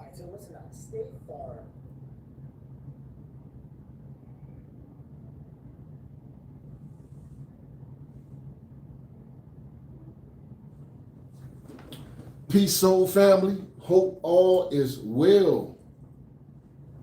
back to listen on State Farm. Peace, soul family. Hope all is well.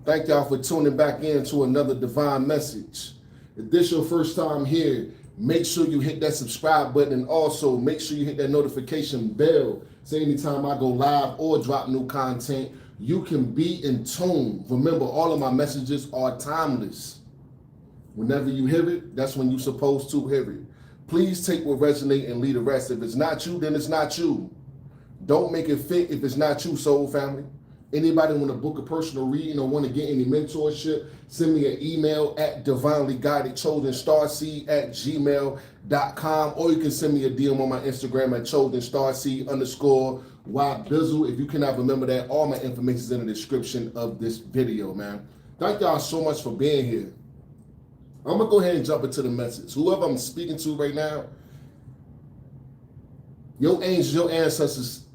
Thank y'all for tuning back in to another divine message. If this your first time here, make sure you hit that subscribe button, and also make sure you hit that notification bell so anytime I go live or drop new content, you can be in tune. Remember, all of my messages are timeless. Whenever you hear it, that's when you're supposed to hear it. Please take what resonates and leave the rest. If it's not you, then it's not you. Don't make it fit if it's not you, soul family. Anybody want to book a personal reading or want to get any mentorship, send me an email at divinelyguidedchosenstarseed@gmail.com, or you can send me a DM on my Instagram at chosenstarseed_YBizzle. If you cannot remember that, all my information is in the description of this video, man. Thank y'all so much for being here. I'm going to go ahead and jump into the message. Whoever I'm speaking to right now, your angels, your ancestors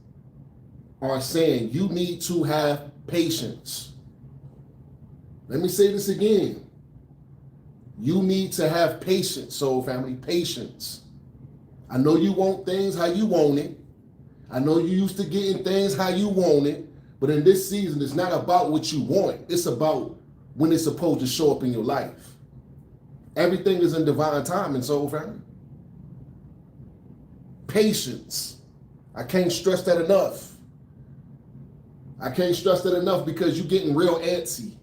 are saying you need to have patience. Let me say this again. You need to have patience, soul family, patience. I know you want things how you want it. I know you used to getting things how you want it, but in this season, it's not about what you want. It's about when it's supposed to show up in your life. Everything is in divine timing, soul family. Patience. I can't stress that enough. I can't stress that enough because you're getting real antsy.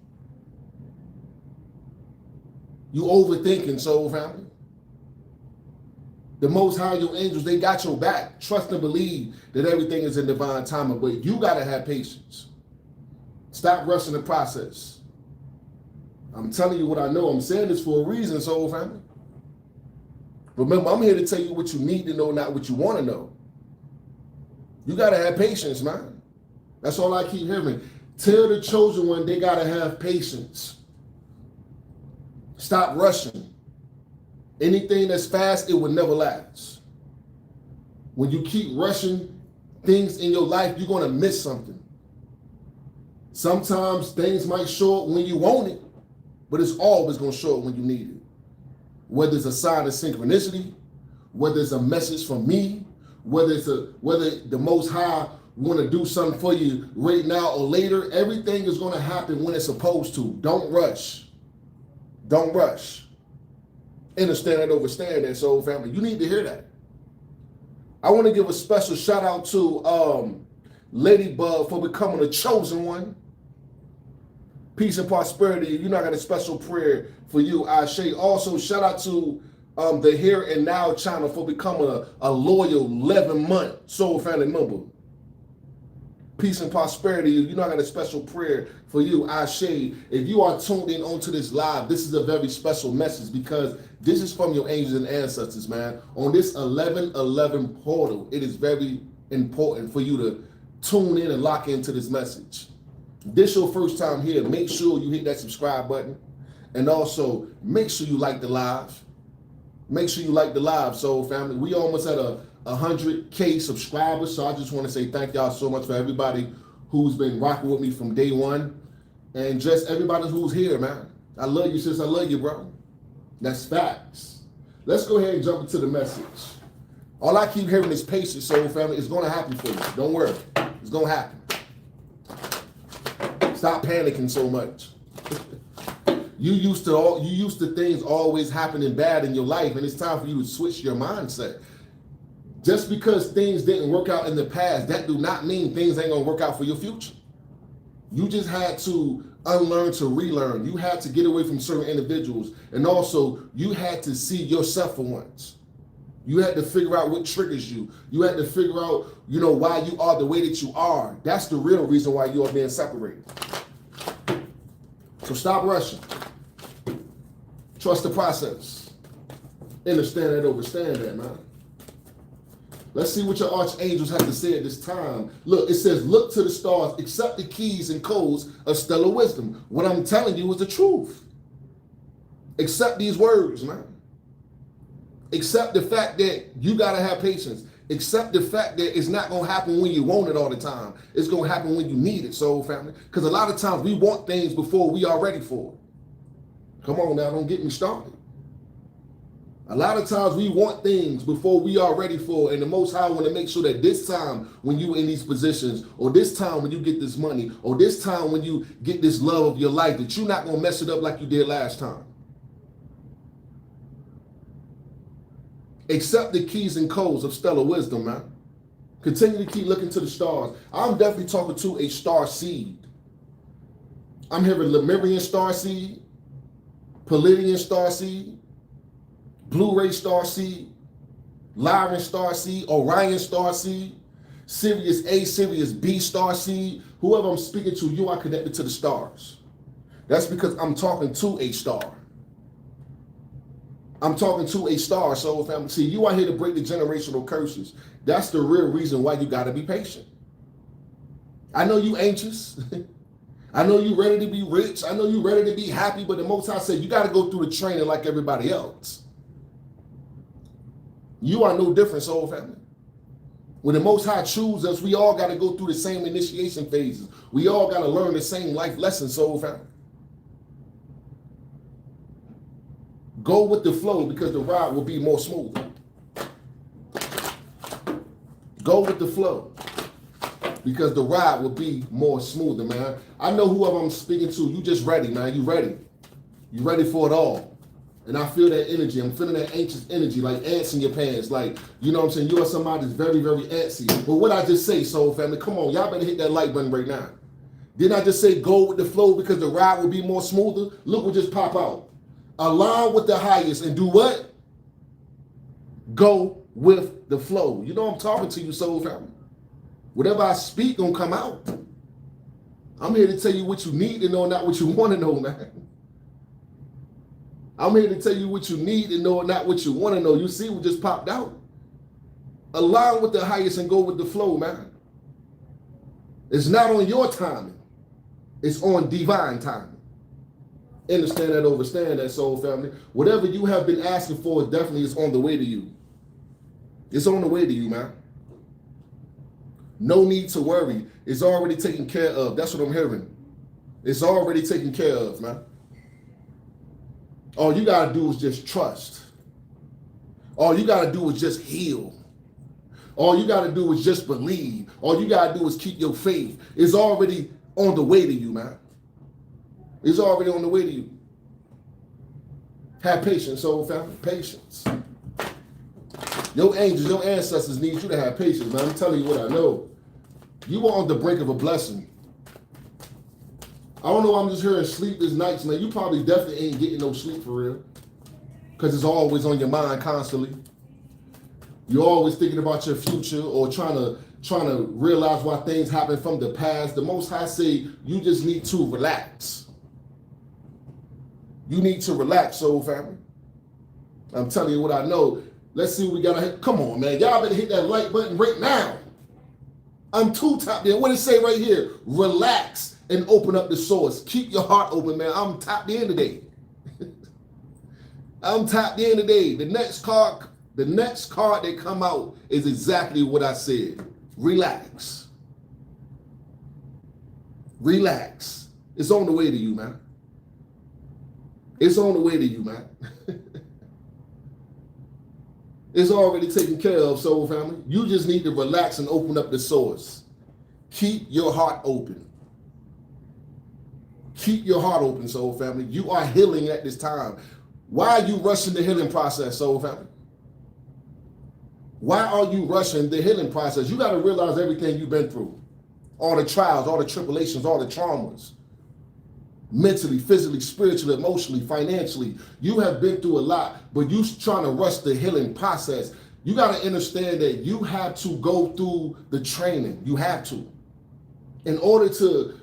You overthinking, soul family. The Most High, your angels, they got your back. Trust and believe that everything is in divine timing, but you got to have patience. Stop rushing the process. I'm telling you what I know. I'm saying this for a reason, soul family. Remember, I'm here to tell you what you need to know, not what you want to know. You got to have patience, man. That's all I keep hearing. Tell the chosen one they got to have patience. Stop rushing. Anything that's fast, it will never last. When you keep rushing things in your life, you're going to miss something. Sometimes things might show up when you want it, but it's always going to show up when you need it. Whether it's a sign of synchronicity, whether it's a message from me, whether the Most High want to do something for you right now or later, everything is going to happen when it's supposed to. Don't rush. Don't rush. Understand that, overstand that, soul family. You need to hear that. I want to give a special shout out to Ladybug for becoming a chosen one. Peace and prosperity. You know, I got a special prayer for you, Ashe. Also, shout out to the Here and Now channel for becoming a loyal 11-month soul family member. Peace and prosperity. You know, I got a special prayer for you, Ashe. If you are tuned in onto this live, this is a very special message because this is from your angels and ancestors, man. On this 11/11 portal, it is very important for you to tune in and lock into this message. If this your first time here, make sure you hit that subscribe button. And also, make sure you like the live. Make sure you like the live, soul family. We almost at 100K subscribers, so I just want to say thank y'all so much for everybody who's been rocking with me from day one, and just everybody who's here, man. I love you, sis. I love you, bro. That's facts. Let's go ahead and jump into the message. All I keep hearing is patience, soul family. It's going to happen for you. Don't worry. It's going to happen. Stop panicking so much. You used to things always happening bad in your life, and it's time for you to switch your mindset. Just because things didn't work out in the past, that do not mean things ain't gonna work out for your future. You just had to unlearn to relearn. You had to get away from certain individuals, and also you had to see yourself for once. You had to figure out what triggers you. You had to figure out, why you are the way that you are. That's the real reason why you are being separated. So stop rushing. Trust the process. Understand that, overstand that, man. Let's see what your archangels have to say at this time. Look, it says, look to the stars, accept the keys and codes of stellar wisdom. What I'm telling you is the truth. Accept these words, man. Accept the fact that you got to have patience. Accept the fact that it's not going to happen when you want it all the time. It's going to happen when you need it, soul family. Because a lot of times we want things before we are ready for it. Come on now, don't get me started. A lot of times we want things before we are ready for it. And the Most High want to make sure that this time when you in these positions, or this time when you get this money, or this time when you get this love of your life, that you're not going to mess it up like you did last time. Accept the keys and codes of stellar wisdom, man. Continue to keep looking to the stars. I'm definitely talking to a star seed. I'm hearing Lemurian star seed, Palladian star seed, Blu-ray star seed, Lyran star seed, Orion star seed, Sirius A, Sirius B star seed. Whoever I'm speaking to, you are connected to the stars. That's because I'm talking to a star. I'm talking to a star, soul family. See, you are here to break the generational curses. That's the real reason why you got to be patient. I know you anxious. I know you ready to be rich. I know you ready to be happy, but the Most High said you got to go through the training like everybody else. You are no different, soul family. When the Most High chooses us, we all got to go through the same initiation phases. We all got to learn the same life lessons, soul family. Go with the flow because the ride will be more smooth. Go with the flow because the ride will be more smoother, man. I know whoever I'm speaking to, you just ready, man. You ready. You ready for it all. And I feel that energy. I'm feeling that anxious energy, like ants in your pants. Like, you know what I'm saying? You are somebody that's very, very antsy. But what I just say, soul family, come on, y'all better hit that like button right now. Didn't I just say go with the flow because the ride will be more smoother? Look what just pop out. Align with the highest and do what? Go with the flow. You know I'm talking to you, soul family. Whatever I speak gonna come out. I'm here to tell you what you need to know, not what you want to know, man. I'm here to tell you what you need to know, not what you want to know. You see what just popped out. Align with the highest and go with the flow, man. It's not on your timing. It's on divine timing. Understand that, overstand that, soul family. Whatever you have been asking for definitely is on the way to you. It's on the way to you, man. No need to worry. It's already taken care of. That's what I'm hearing. It's already taken care of, man. All you got to do is just trust. All you got to do is just heal. All you got to do is just believe. All you got to do is keep your faith. It's already on the way to you, man. It's already on the way to you. Have patience, soul family. Patience. Your angels, your ancestors need you to have patience, man. I'm telling you what I know. You are on the brink of a blessing. I don't know, I'm just hearing sleepless nights, man. You probably definitely ain't getting no sleep for real. Because it's always on your mind constantly. You're always thinking about your future or trying to realize why things happen from the past. The Most High say you just need to relax. You need to relax, soul family. I'm telling you what I know. Let's see what we got to hit. Come on, man. Y'all better hit that like button right now. I'm too tapped in. What does it say right here? Relax and open up the source. Keep your heart open, man. I'm tapped in today. I'm tapped in today. The next card that come out is exactly what I said. Relax. Relax. It's on the way to you, man. It's on the way to you, man. It's already taken care of, soul family. You just need to relax and open up the source. Keep your heart open. Keep your heart open, soul family. You are healing at this time. Why are you rushing the healing process, soul family? Why are you rushing the healing process? You got to realize everything you've been through. All the trials, all the tribulations, all the traumas. Mentally, physically, spiritually, emotionally, financially. You have been through a lot, but you trying to rush the healing process. You got to understand that you have to go through the training. You have to. In order to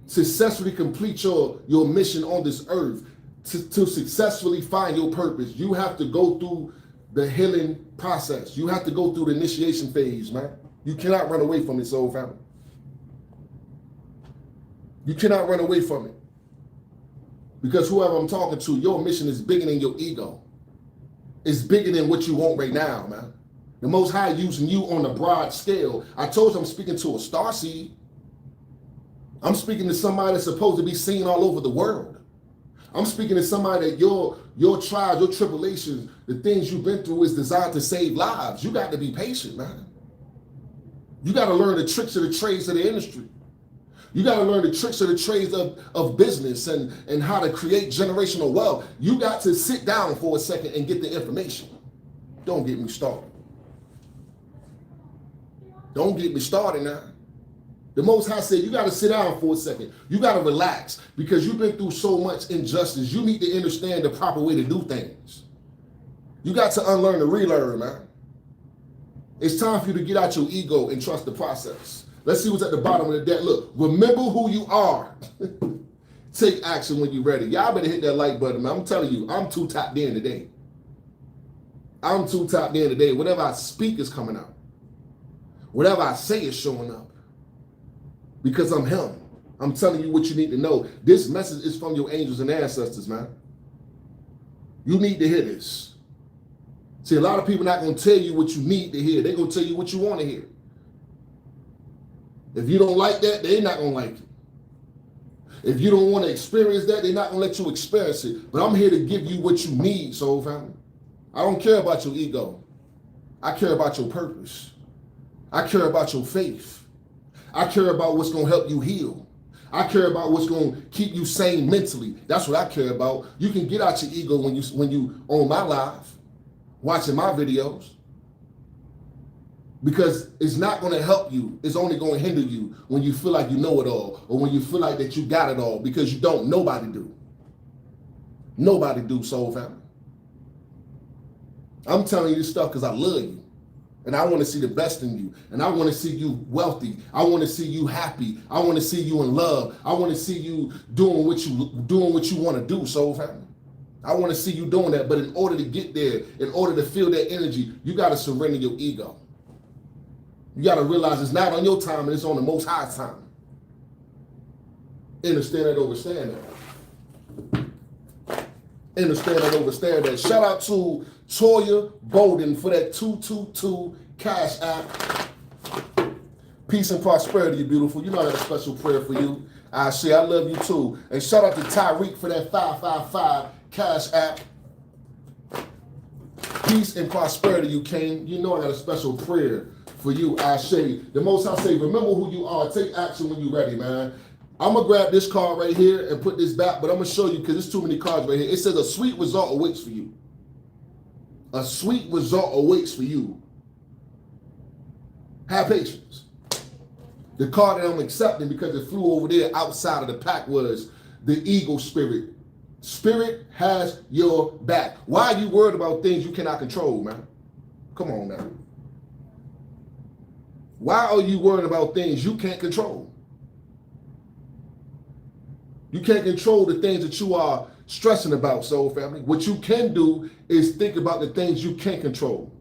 successfully complete your mission on this earth, to successfully find your purpose, you have to go through the healing process. You have to go through the initiation phase, man. You cannot run away from it, soul family. You cannot run away from it. Because whoever I'm talking to, your mission is bigger than your ego. It's bigger than what you want right now, man. The Most High using you on a broad scale. I told you I'm speaking to a starseed. I'm speaking to somebody that's supposed to be seen all over the world. I'm speaking to somebody that your trials, your tribulations, the things you've been through is designed to save lives. You got to be patient, man. You got to learn the tricks of the trades of the industry. You got to learn the tricks of the trades of business and how to create generational wealth. You got to sit down for a second and get the information. Don't get me started. Don't get me started now. The Most High said you got to sit down for a second. You got to relax because you've been through so much injustice. You need to understand the proper way to do things. You got to unlearn and relearn, man. It's time for you to get out your ego and trust the process. Let's see what's at the bottom of the deck. Look, remember who you are. Take action when you're ready. Y'all better hit that like button, man. I'm telling you, I'm too tapped in today. I'm too tapped in today. Whatever I speak is coming out. Whatever I say is showing up. Because I'm him. I'm telling you what you need to know. This message is from your angels and ancestors, man. You need to hear this. See, a lot of people not going to tell you what you need to hear. They're going to tell you what you want to hear. If you don't like that, they're not going to like it. If you don't want to experience that, they're not going to let you experience it. But I'm here to give you what you need, soul family. I don't care about your ego. I care about your purpose. I care about your faith. I care about what's going to help you heal. I care about what's going to keep you sane mentally. That's what I care about. You can get out your ego when you on my live, watching my videos. Because it's not going to help you. It's only going to hinder you when you feel like you know it all or when you feel like that you got it all because you don't. Nobody do. Nobody do, soul family. I'm telling you this stuff because I love you. And I want to see the best in you. And I want to see you wealthy. I want to see you happy. I want to see you in love. I want to see you doing what you want to do, soul family. I want to see you doing that. But in order to get there, in order to feel that energy, you got to surrender your ego. You got to realize it's not on your time and it's on the Most High's time. Understand that, overstand that. Understand that, overstand that. Shout out to Toya Bolden for that 222 Cash App. Peace and prosperity, you beautiful. You know I got a special prayer for you. I say I love you too. And shout out to Tyreek for that 555 Cash App. Peace and prosperity, you king. You know I got a special prayer for you, I say. The Most I say, remember who you are. Take action when you're ready, man. I'm going to grab this card right here and put this back, but I'm going to show you because there's too many cards right here. It says a sweet result awaits for you. A sweet result awaits for you. Have patience. The card that I'm accepting because it flew over there outside of the pack was the eagle spirit. Spirit has your back. Why are you worried about things you cannot control, man? Come on now. Why are you worried about things you can't control? You can't control the things that you are stressing about, soul family. What you can do is think about the things you can't control.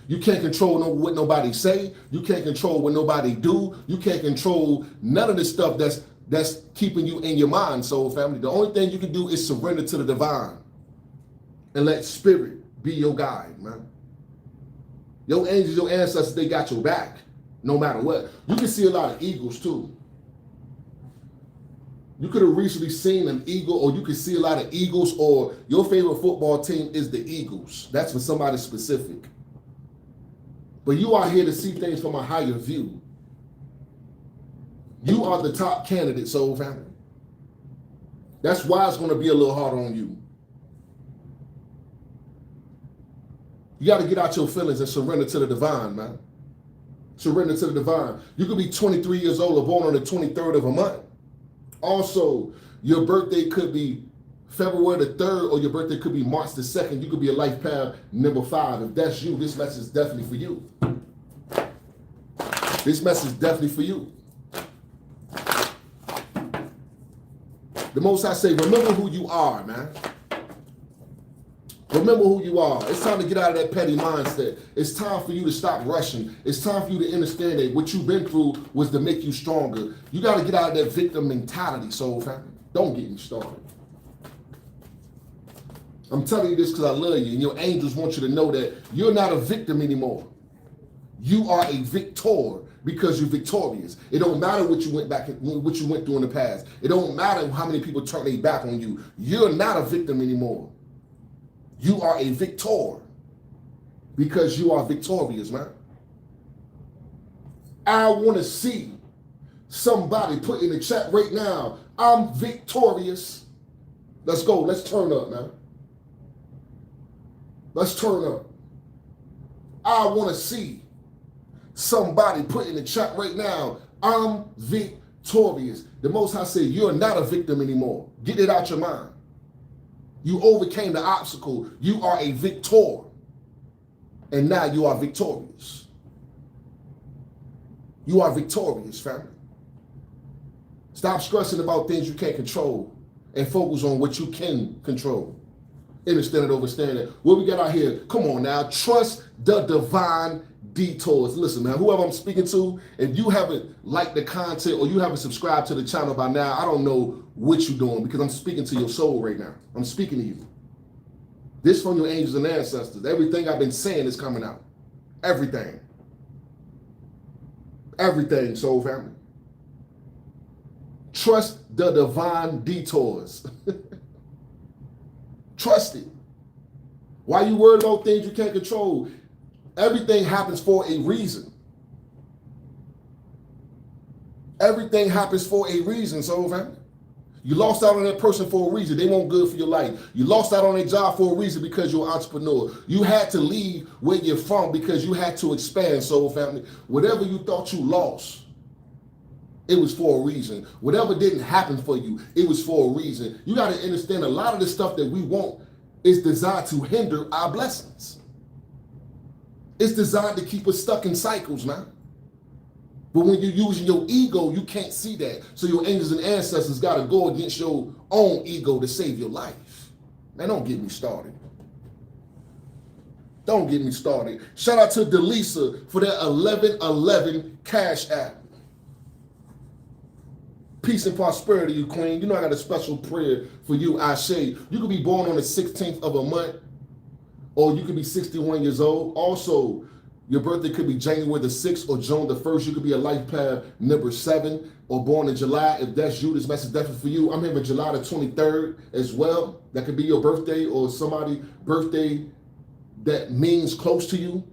You can't control what nobody say. You can't control what nobody do. You can't control none of the stuff that's keeping you in your mind, soul family. The only thing you can do is surrender to the divine and let spirit be your guide, man. Your angels, your ancestors, they got your back. No matter what. You can see a lot of eagles too. You could have recently seen an eagle, or you could see a lot of eagles, or your favorite football team is the Eagles. That's for somebody specific. But you are here to see things from a higher view. You are the top candidate, soul family. That's why it's going to be a little hard on you. You got to get out your feelings and surrender to the divine, man. Surrender to the divine. You could be 23 years old or born on the 23rd of a month. Also, your birthday could be February the 3rd, or your birthday could be March the 2nd. You could be a life path number 5. If that's you, this message is definitely for you. This message is definitely for you. The Most I say, remember who you are, man. Remember who you are. It's time to get out of that petty mindset. It's time for you to stop rushing. It's time for you to understand that what you've been through was to make you stronger. You got to get out of that victim mentality, soul family. Don't get me started. I'm telling you this because I love you, and your angels want you to know that you're not a victim anymore. You are a victor because you're victorious. It don't matter what you went through in the past. It don't matter how many people turn their back on you. You're not a victim anymore. You are a victor because you are victorious, man. I want to see somebody put in the chat right now, I'm victorious. Let's go. Let's turn up, man. Let's turn up. I want to see somebody put in the chat right now, I'm victorious. The Most High said, you're not a victim anymore. Get it out your mind. You overcame the obstacle. You are a victor. And now you are victorious. You are victorious, family. Stop stressing about things you can't control and focus on what you can control. Understand it, overstand it. What we got out here, come on now, trust the divine detours. Listen, man, whoever I'm speaking to, if you haven't liked the content or you haven't subscribed to the channel by now, I don't know what you're doing because I'm speaking to your soul right now. I'm speaking to you. This from your angels and ancestors. Everything I've been saying is coming out. Everything. Everything, soul family. Trust the divine detours. Trust it. Why you worried about things you can't control? Everything happens for a reason. Everything happens for a reason, soul family. You lost out on that person for a reason. They weren't good for your life. You lost out on a job for a reason because you're an entrepreneur. You had to leave where you're from because you had to expand, soul family. Whatever you thought you lost, it was for a reason. Whatever didn't happen for you, it was for a reason. You got to understand a lot of the stuff that we want is designed to hinder our blessings. It's designed to keep us stuck in cycles, man. But when you're using your ego, you can't see that. So your angels and ancestors got to go against your own ego to save your life. Man, don't get me started. Don't get me started. Shout out to Delisa for that 1111 Cash App. Peace and prosperity, you queen. You know I got a special prayer for you, Ashe. You could be born on the 16th of a month, or you could be 61 years old. Also, your birthday could be January the 6th or June the 1st. You could be a life path number 7 or born in July. If that's you, this message is definitely for you. I'm having July the 23rd as well. That could be your birthday or somebody's birthday that means close to you.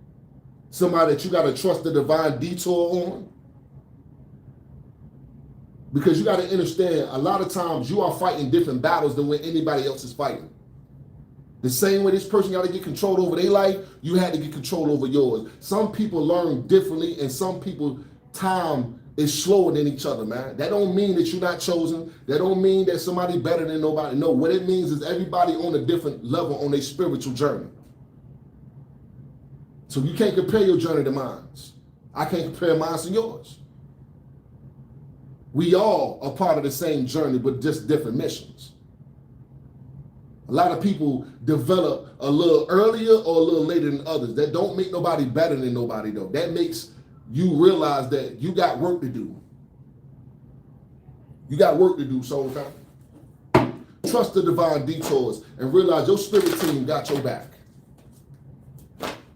Somebody that you got to trust the divine detour on. Because you got to understand, a lot of times you are fighting different battles than when anybody else is fighting. The same way this person got to get control over their life, you had to get control over yours. Some people learn differently, and some people time is slower than each other, man. That don't mean that you're not chosen. That don't mean that somebody better than nobody. No, what it means is everybody on a different level on their spiritual journey. So you can't compare your journey to mine. I can't compare mine to yours. We all are part of the same journey, but just different missions. A lot of people develop a little earlier or a little later than others. That don't make nobody better than nobody, though. That makes you realize that you got work to do. You got work to do, soul family. Trust the divine detours and realize your spirit team got your back.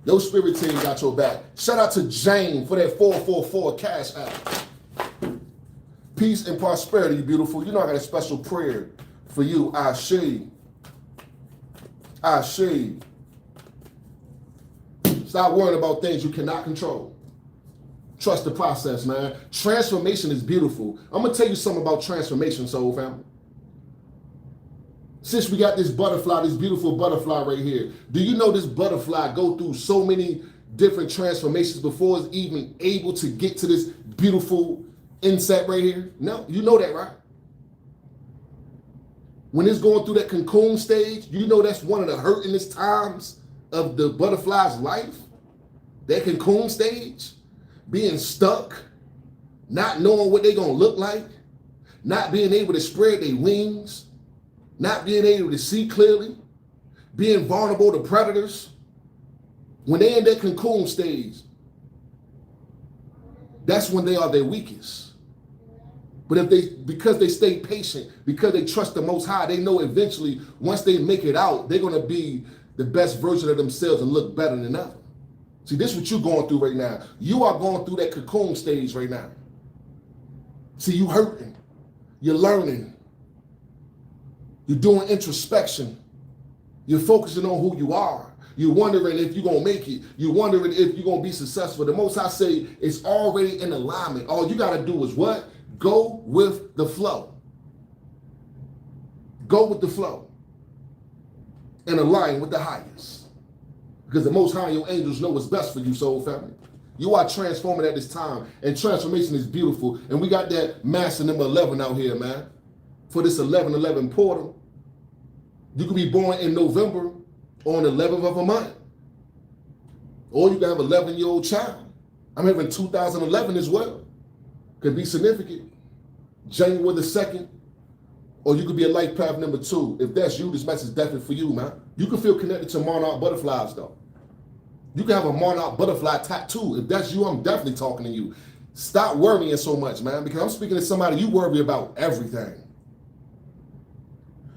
Your spirit team got your back. Shout out to Jane for that 444 Cash App. Peace and prosperity, beautiful. You know I got a special prayer for you. Ashe. Ashe. Stop worrying about things you cannot control. Trust the process, man. Transformation is beautiful. I'm going to tell you something about transformation, soul family. Since we got this butterfly, this beautiful butterfly right here, do you know this butterfly go through so many different transformations before it's even able to get to this beautiful insect right here? No, you know that, right? When it's going through that cocoon stage, you know that's one of the hurtingest times of the butterfly's life. That cocoon stage, being stuck, not knowing what they're going to look like, not being able to spread their wings, not being able to see clearly, being vulnerable to predators. When they're in that cocoon stage, that's when they are their weakest. But because they stay patient, because they trust the Most High, they know eventually once they make it out, they're going to be the best version of themselves and look better than ever. See, this is what you're going through right now. You are going through that cocoon stage right now. See, you hurting. You're learning. You're doing introspection. You're focusing on who you are. You're wondering if you're going to make it. You're wondering if you're going to be successful. The Most High say it's already in alignment. All you got to do is what? Go with the flow. Go with the flow. And align with the highest. Because the Most High and your angels know what's best for you, soul family. You are transforming at this time. And transformation is beautiful. And we got that master number 11 out here, man. For this 11-11 portal. You could be born in November on the 11th of a month. Or you can have an 11-year-old child. I'm having 2011 as well. Could be significant. January the 2nd. Or you could be a life path number 2. If that's you, this message is definitely for you, man. You can feel connected to monarch butterflies, though. You can have a monarch butterfly tattoo. If that's you, I'm definitely talking to you. Stop worrying so much, man, because I'm speaking to somebody, you worry about everything.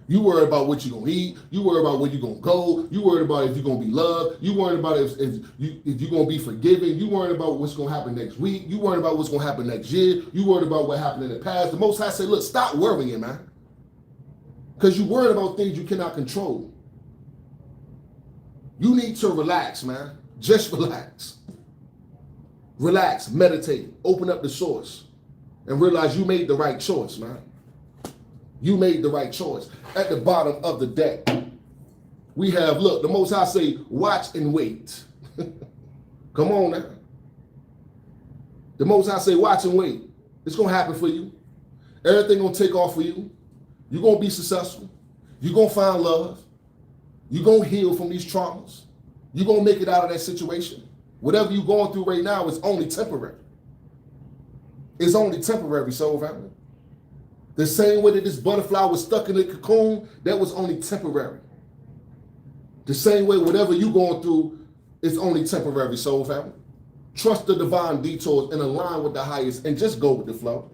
You worry about what you're going to eat. You worry about where you're going to go. You worry about if you're going to be loved. You worry about if you're going to be forgiven. You worry about what's going to happen next week. You worry about what's going to happen next year. You worry about what happened in the past. The Most High say, look, stop worrying, man. Because you're worried about things you cannot control. You need to relax, man. Just relax. Relax, meditate, open up the source, and realize you made the right choice, man. You made the right choice. At the bottom of the deck, we have, look, the Most High say, watch and wait. Come on now. The Most High say, watch and wait. It's going to happen for you. Everything going to take off for you. You're going to be successful. You're going to find love. You're going to heal from these traumas. You're going to make it out of that situation. Whatever you're going through right now is only temporary. It's only temporary, soul family. The same way that this butterfly was stuck in the cocoon, that was only temporary. The same way whatever you're going through is only temporary, soul family. Trust the divine detours and align with the highest and just go with the flow.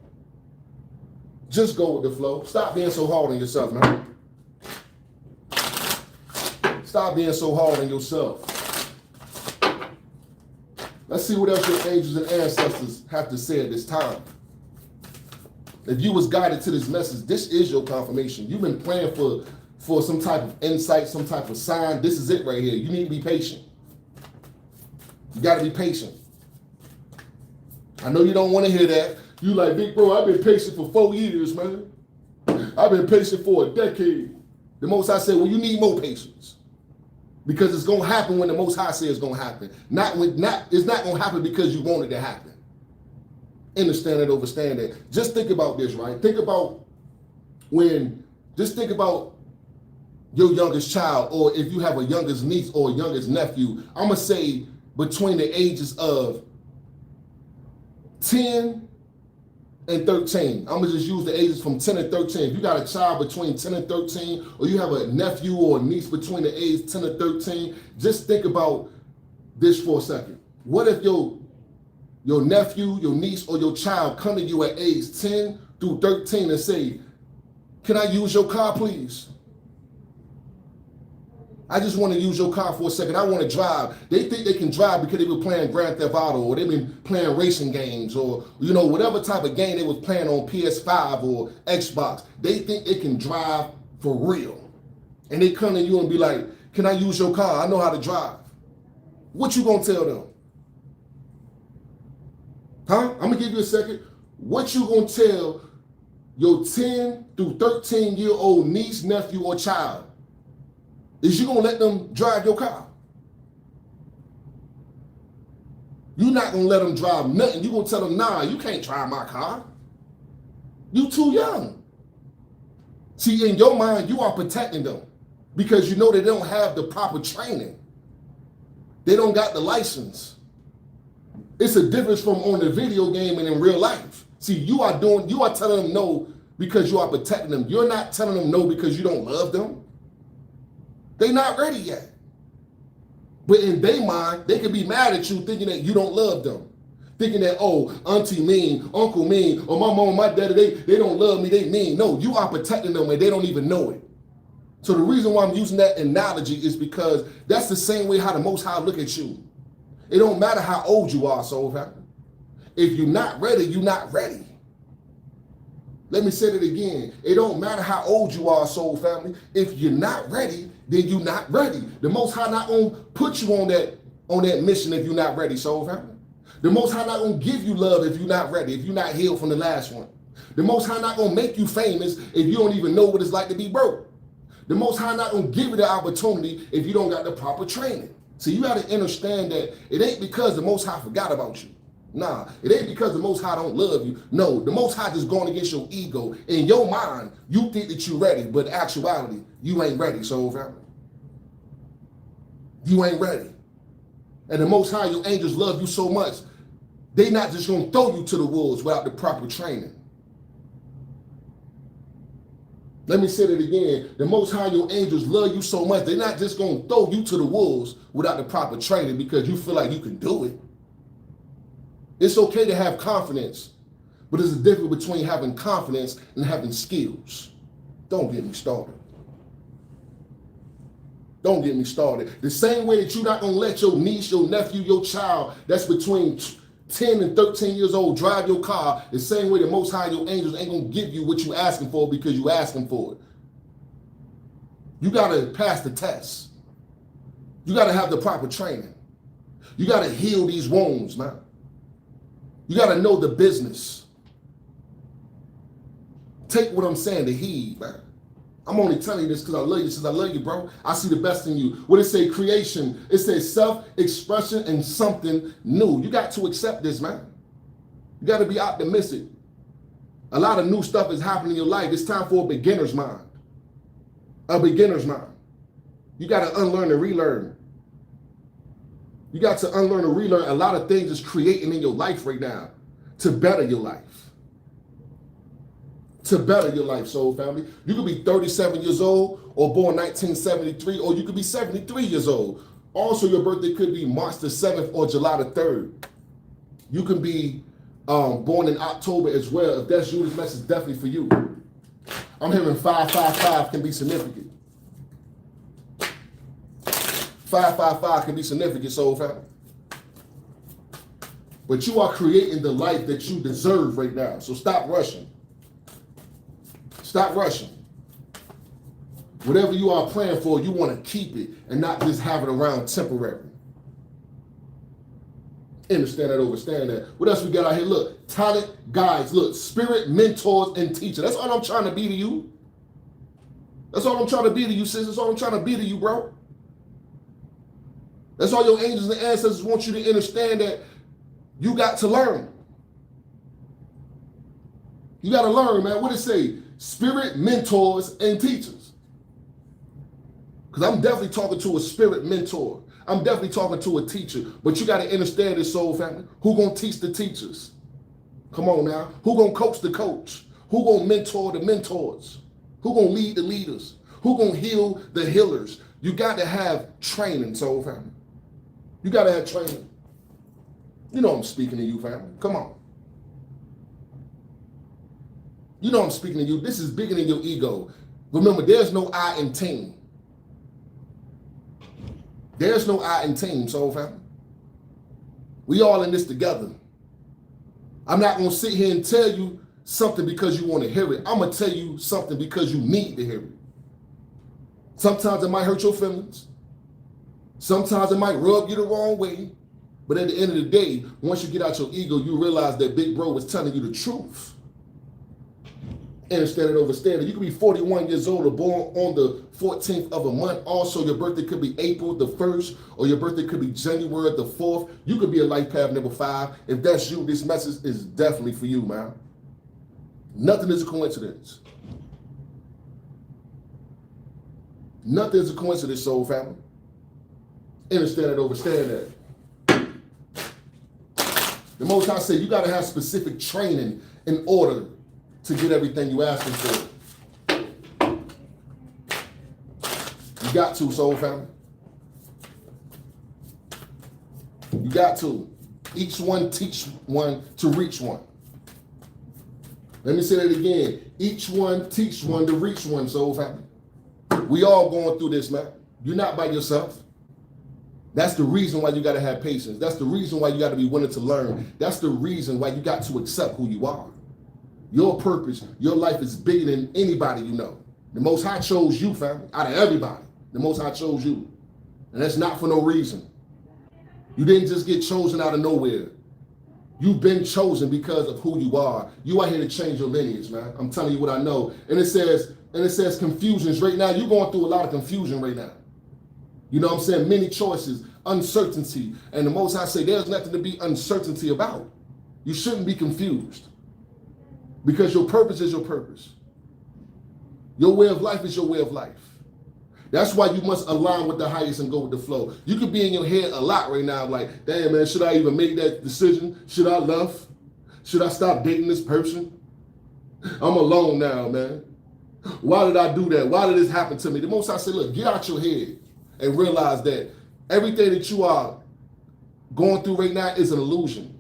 Just go with the flow. Stop being so hard on yourself, man. Stop being so hard on yourself. Let's see what else your angels and ancestors have to say at this time. If you was guided to this message, this is your confirmation. You've been praying for some type of insight, some type of sign. This is it right here. You need to be patient. You got to be patient. I know you don't want to hear that. You like, big bro, I've been patient for 4 years, man. I've been patient for a decade. The Most High said, well, you need more patience. Because it's going to happen when the Most High says it's going to happen. It's not going to happen because you want it to happen. Understand it, overstand it. Just think about this, right? Think about your youngest child, or if you have a youngest niece or a youngest nephew, I'm going to say between the ages of 10 and 13. I'm going to just use the ages from 10 and 13. If you got a child between 10 and 13, or you have a nephew or a niece between the ages 10 and 13, just think about this for a second. What if your nephew, your niece, or your child come to you at age 10 through 13 and say, can I use your car, please? I just want to use your car for a second. I want to drive. They think they can drive because they were playing Grand Theft Auto, or they've been playing racing games, or, whatever type of game they was playing on PS5 or Xbox. They think they can drive for real. And they come to you and be like, can I use your car? I know how to drive. What you going to tell them? Huh? I'm going to give you a second. What you going to tell your 10 through 13-year-old niece, nephew, or child? Is you going to let them drive your car? You're not going to let them drive nothing. You're going to tell them, nah, you can't drive my car. You too young. See, in your mind, you are protecting them because you know they don't have the proper training. They don't got the license. It's a difference from on the video game and in real life. See, you are telling them no because you are protecting them. You're not telling them no because you don't love them. They're not ready yet. But in their mind, they could be mad at you thinking that you don't love them. Thinking that, oh, auntie mean, uncle mean, or my mom and my daddy, they don't love me, they mean. No, you are protecting them and they don't even know it. So the reason why I'm using that analogy is because that's the same way how the Most High look at you. It don't matter how old you are, soul family. If you're not ready, you're not ready. Let me say it again. It don't matter how old you are, soul family. If you're not ready, then you're not ready. The Most High not gonna put you on that mission if you're not ready, soul family. The Most High not gonna give you love if you're not ready, if you're not healed from the last one. The Most High not gonna make you famous if you don't even know what it's like to be broke. The Most High not gonna give you the opportunity if you don't got the proper training. So you gotta understand that it ain't because the Most High forgot about you. Nah, it ain't because the Most High don't love you. No, the Most High just going against your ego. In your mind, you think that you're ready, but in actuality, you ain't ready, soul family. You ain't ready. And the Most High, your angels love you so much, they not just gonna throw you to the wolves without the proper training. Let me say that again. The Most High, your angels love you so much, they're not just gonna throw you to the wolves without the proper training because you feel like you can do it. It's okay to have confidence, but there's a difference between having confidence and having skills. Don't get me started. Don't get me started. The same way that you're not going to let your niece, your nephew, your child that's between 10 and 13 years old drive your car, the same way the Most High, your angels ain't going to give you what you asking for because you asking for it. You got to pass the test. You got to have the proper training. You got to heal these wounds, man. You got to know the business. Take what I'm saying to heed, man. I'm only telling you this because I love you. Since I love you, bro, I see the best in you. What it say, creation, it says self-expression and something new. You got to accept this, man. You got to be optimistic. A lot of new stuff is happening in your life. It's time for a beginner's mind. A beginner's mind. You got to unlearn and relearn. You got to unlearn and relearn a lot of things that's creating in your life right now to better your life. To better your life, soul family. You could be 37 years old or born 1973, or you could be 73 years old. Also, your birthday could be March the 7th or July the 3rd. You can be born in October as well. If that's you, this message is definitely for you. I'm hearing 555 can be significant. 555 can be significant, soul family. But you are creating the life that you deserve right now. So stop rushing. Stop rushing. Whatever you are praying for, you want to keep it and not just have it around temporary. Understand that, overstand that. What else we got out here? Look, talent guides. Look, spirit mentors and teachers. That's all I'm trying to be to you. That's all I'm trying to be to you, sis. That's all I'm trying to be to you, bro. That's all your angels and ancestors want you to understand, that you got to learn. You got to learn, man. What it say? Spirit mentors and teachers. Because I'm definitely talking to a spirit mentor. I'm definitely talking to a teacher. But you got to understand this, soul family. Who going to teach the teachers? Come on now. Who going to coach the coach? Who going to mentor the mentors? Who going to lead the leaders? Who going to heal the healers? You got to have training, soul family. You got to have training. You know I'm speaking to you, family. Come on. You know I'm speaking to you. This is bigger than your ego. Remember, there's no I in team. There's no I in team, soul family. We all in this together. I'm not going to sit here and tell you something because you want to hear it. I'm going to tell you something because you need to hear it. Sometimes it might hurt your feelings. Sometimes it might rub you the wrong way. But at the end of the day, once you get out your ego, you realize that Big Bro was telling you the truth. Understand it, overstand it. You could be 41 years old or born on the 14th of a month. Also, your birthday could be April the 1st, or your birthday could be January the 4th. You could be a life path number 5. If that's you, this message is definitely for you, man. Nothing is a coincidence. Nothing is a coincidence, soul family. Understand it, overstand that. The Most High said you got to have specific training in order to get everything you asking for. You got to, soul family. You got to. Each one teach one to reach one. Let me say that again. Each one teach one to reach one, soul family. We all going through this, man. You're not by yourself. That's the reason why you got to have patience. That's the reason why you got to be willing to learn. That's the reason why you got to accept who you are. Your purpose, your life is bigger than anybody you know. The Most High chose you, family. Out of everybody, the Most High chose you. And that's not for no reason. You didn't just get chosen out of nowhere. You've been chosen because of who you are. You are here to change your lineage, man. I'm telling you what I know. And it says confusions right now. You're going through a lot of confusion right now. You know what I'm saying? Many choices, uncertainty. And the Most High say there's nothing to be uncertainty about. You shouldn't be confused. Because your purpose is your purpose. Your way of life is your way of life. That's why you must align with the highest and go with the flow. You could be in your head a lot right now, like, damn, man, should I even make that decision? Should I love? Should I stop dating this person? I'm alone now, man. Why did I do that? Why did this happen to me? The Most High said, look, get out your head and realize that everything that you are going through right now is an illusion.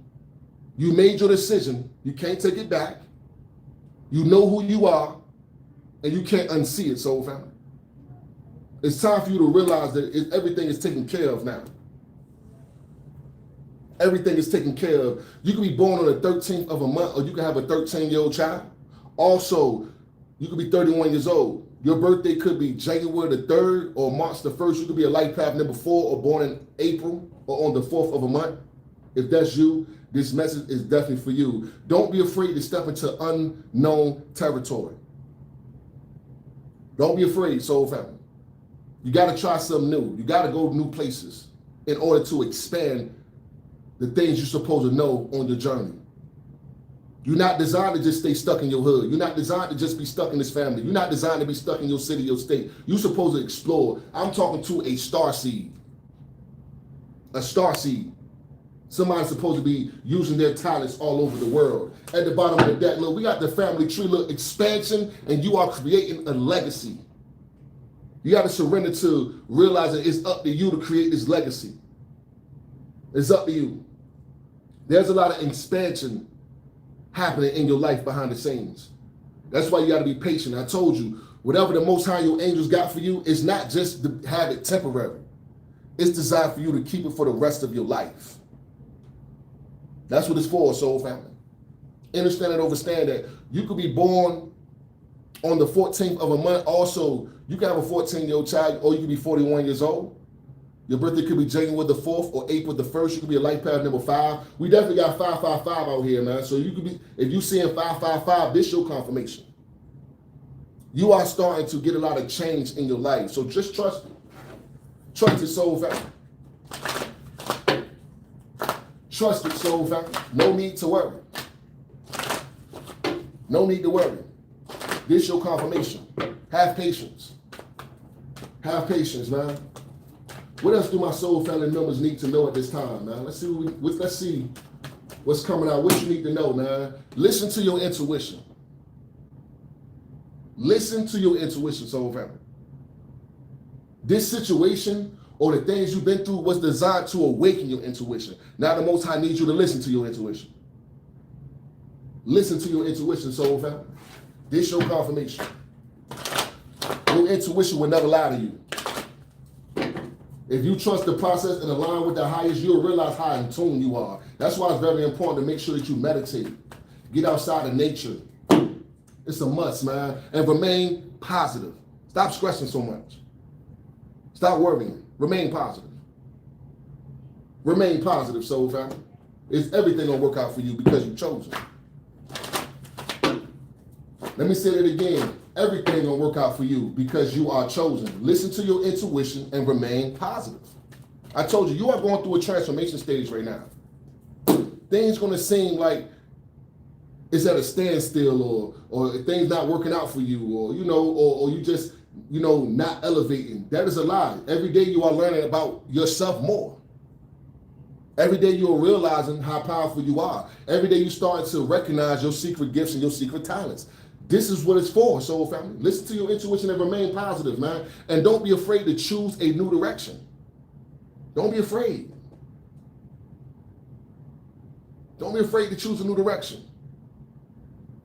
You made your decision. You can't take it back. You know who you are, and you can't unsee it, soul family. It's time for you to realize that everything is taken care of now. Everything is taken care of. You can be born on the 13th of a month, or you can have a 13-year-old child. Also, you could be 31 years old. Your birthday could be January the 3rd or March the 1st. You could be a life path number 4 or born in April or on the 4th of a month. If that's you, this message is definitely for you. Don't be afraid to step into unknown territory. Don't be afraid, soul family. You got to try something new. You got to go to new places in order to expand the things you're supposed to know on your journey. You're not designed to just stay stuck in your hood. You're not designed to just be stuck in this family. You're not designed to be stuck in your city, your state. You're supposed to explore. I'm talking to a star seed. A star seed. Somebody's supposed to be using their talents all over the world. At the bottom of the deck, look, we got the family tree, look, expansion, and you are creating a legacy. You got to surrender to realizing it's up to you to create this legacy. It's up to you. There's a lot of expansion happening in your life behind the scenes. That's why you got to be patient. I told you, whatever the Most High your angels got for you, it's not just to have it temporary. It's designed for you to keep it for the rest of your life. That's what it's for, soul family. Understand and understand that you could be born on the 14th of a month. Also, you can have a 14-year-old child, or you could be 41 years old. Your birthday could be January the 4th or April the 1st. You could be a life path number 5. We definitely got 555 out here, man. So you could be, if you seeing 555, this your confirmation. You are starting to get a lot of change in your life. So just trust it. Trust it, soul family. Trust it, soul family. No need to worry. No need to worry. This your confirmation. Have patience. Have patience, man. What else do my soul family members need to know at this time, man? Let's see what's coming out. What you need to know, man. Listen to your intuition. Listen to your intuition, soul family. This situation or the things you've been through was designed to awaken your intuition. Now the Most High needs you to listen to your intuition. Listen to your intuition, soul family. This your confirmation. Your intuition will never lie to you. If you trust the process and align with the highest, you'll realize how in tune you are. That's why it's very important to make sure that you meditate. Get outside of nature. It's a must, man. And remain positive. Stop stressing so much. Stop worrying. Remain positive. Remain positive, soul family. It's everything gonna work out for you because you chose it. Let me say that again. Everything gonna work out for you because you are chosen. Listen to your intuition and remain positive. I told you, you are going through a transformation stage right now. Things gonna seem like it's at a standstill, or things not working out for you, or or you just not elevating. That is a lie. Every day you are learning about yourself more. Every day you are realizing how powerful you are. Every day you start to recognize your secret gifts and your secret talents. This is what it's for, soul family. Listen to your intuition and remain positive, man. And don't be afraid to choose a new direction. Don't be afraid. Don't be afraid to choose a new direction.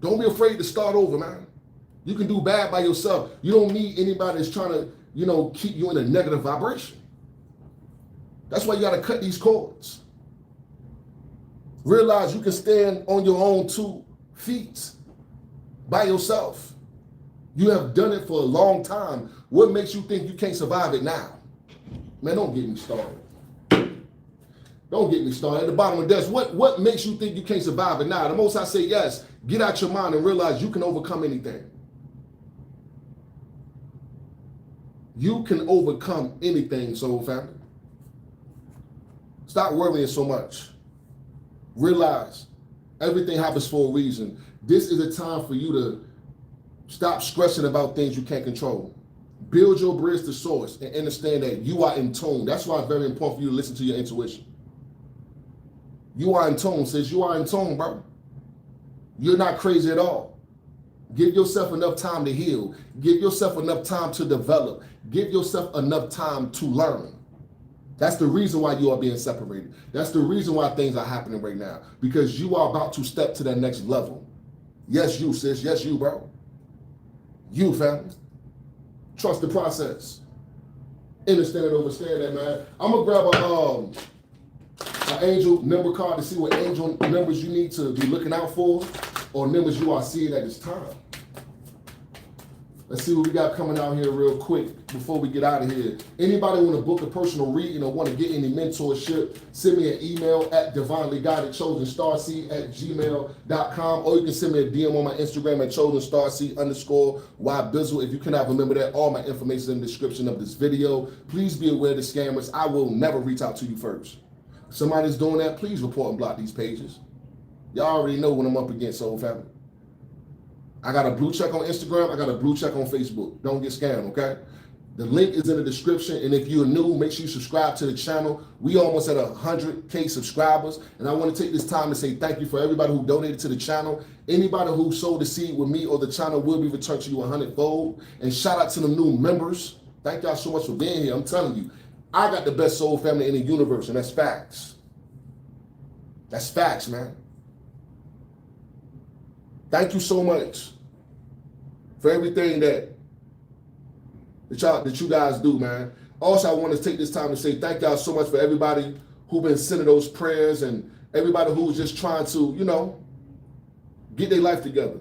Don't be afraid to start over, man. You can do bad by yourself. You don't need anybody that's trying to, keep you in a negative vibration. That's why you got to cut these cords. Realize you can stand on your own 2 feet by yourself. You have done it for a long time. What makes you think you can't survive it now? Man, don't get me started. Don't get me started. At the bottom of the desk, what makes you think you can't survive it now? The most I say, yes, get out your mind and realize you can overcome anything. You can overcome anything, soul family. Stop worrying so much. Realize everything happens for a reason. This is a time for you to stop stressing about things you can't control. Build your bridge to source and understand that you are in tune. That's why it's very important for you to listen to your intuition. You are in tune, sis. You are in tune, bro. You're not crazy at all. Give yourself enough time to heal. Give yourself enough time to develop. Give yourself enough time to learn. That's the reason why you are being separated. That's the reason why things are happening right now. Because you are about to step to that next level. Yes, you, sis. Yes, you, bro. You, family. Trust the process. Understand it, overstand that, man. I'm going to grab an angel number card to see what angel numbers you need to be looking out for or numbers you are seeing at this time. Let's see what we got coming out here real quick before we get out of here. Anybody want to book a personal reading or want to get any mentorship, send me an email at divinelyguidedchosenstarseed@gmail.com, or you can send me a DM on my Instagram at chosenstarseed_ybizzle. If you cannot remember that, all my information is in the description of this video. Please be aware of the scammers. I will never reach out to you first. If somebody's doing that, please report and block these pages. Y'all already know what I'm up against, soul family. I got a blue check on Instagram. I got a blue check on Facebook. Don't get scammed, okay? The link is in the description. And if you're new, make sure you subscribe to the channel. We almost at 100K subscribers. And I want to take this time to say thank you for everybody who donated to the channel. Anybody who sowed the seed with me or the channel will be returned to you 100-fold. And shout out to the new members. Thank y'all so much for being here. I'm telling you, I got the best soul family in the universe, and that's facts. That's facts, man. Thank you so much for everything that you guys do, man. Also, I want to take this time to say thank y'all so much for everybody who's been sending those prayers and everybody who's just trying to, get their life together.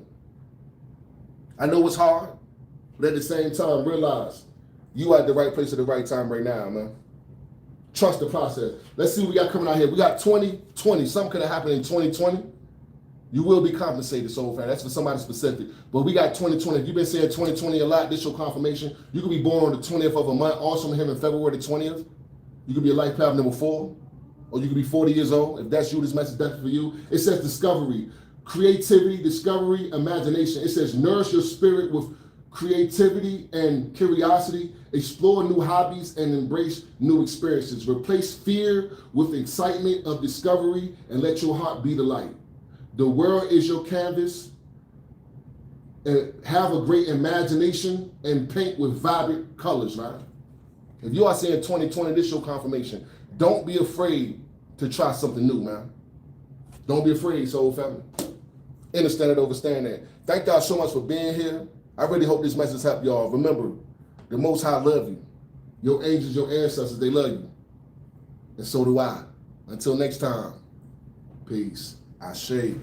I know it's hard, but at the same time, realize you are at the right place at the right time right now, man. Trust the process. Let's see what we got coming out here. We got 2020. Something could have happened in 2020. You will be compensated, soul family. That's for somebody specific. But we got 2020. If you've been saying 2020 a lot, this is your confirmation. You could be born on the 20th of a month. Also, I'm here in February the 20th. You could be a life path number 4. Or you could be 40 years old. If that's you, this message is definitely for you. It says discovery, creativity, discovery, imagination. It says nourish your spirit with creativity and curiosity. Explore new hobbies and embrace new experiences. Replace fear with excitement of discovery and let your heart be the light. The world is your canvas, and have a great imagination and paint with vibrant colors, man. If you are saying 2020, this is your confirmation. Don't be afraid to try something new, man. Don't be afraid, soul family. Understand it, overstand that. Thank y'all so much for being here. I really hope this message helped y'all. Remember, the Most High love you. Your angels, your ancestors, they love you. And so do I. Until next time, peace. Ashe.